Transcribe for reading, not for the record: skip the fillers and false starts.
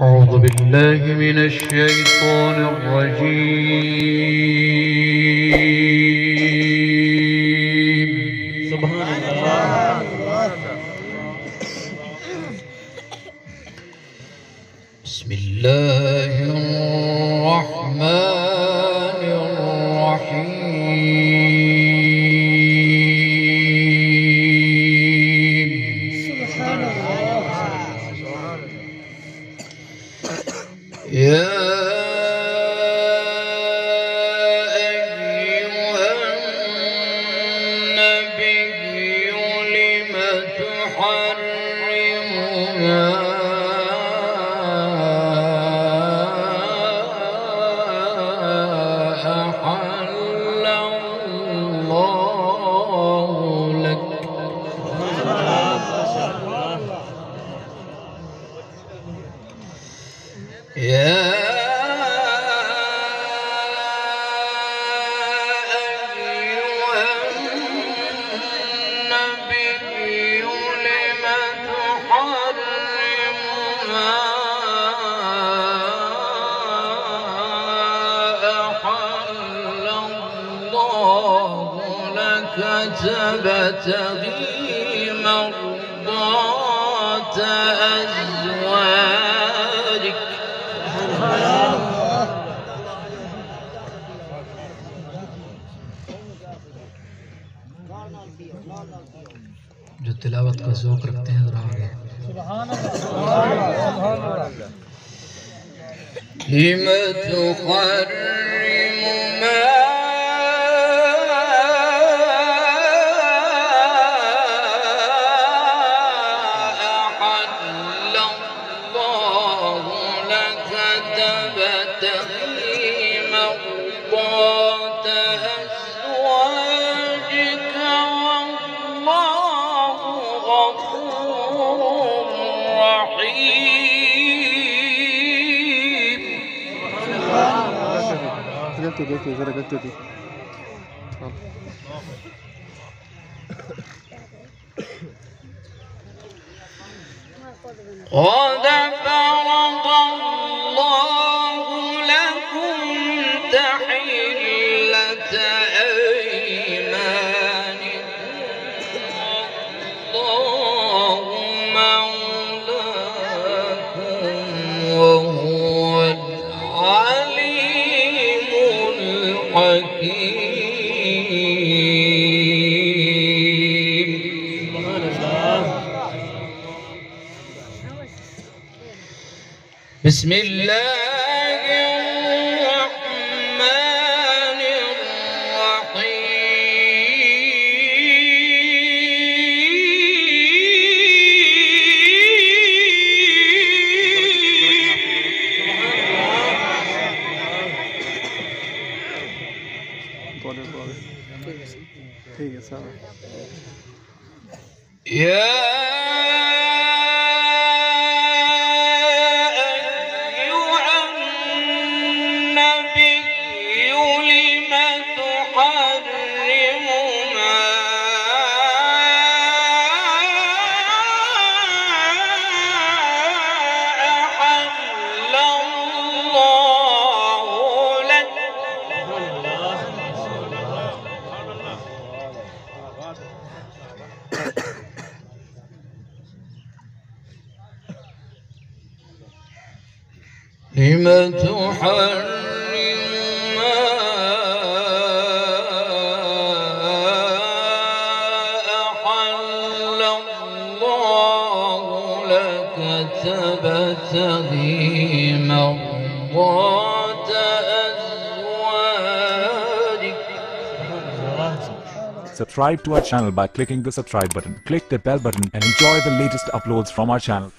أعوذ بالله من الشيطان الرجيم. سبحان الله. بسم الله الرحمن الرحيم. سبحان الله. يا أيها النبي لم تحرم ما أحل الله لك. يا أيها النبي لم تحرم ما أحل الله لك تبتغي مرضات أزواجك. जो तिलावत का ज़ौक़ रखते हैं ज़रा आगे। लिम तुहर्रिमु मा अहल्लल्लाहु लक तबतगी मर्दात अज़वाजिक वल्लाहु गफूरुर रहीम। देखिए जरा गलती थी। قد فرض الله لكم تحلة أيمانكم والله مولاكم وهو العليم الحكيم. بسم الله الرحمن الرحيم. ठीक है साहब. يا لم تحرم ما أحل الله لك تبتغي مرضات أزواجك. Subscribe to our channel by clicking the subscribe button. Click the bell button and enjoy the latest uploads from our channel.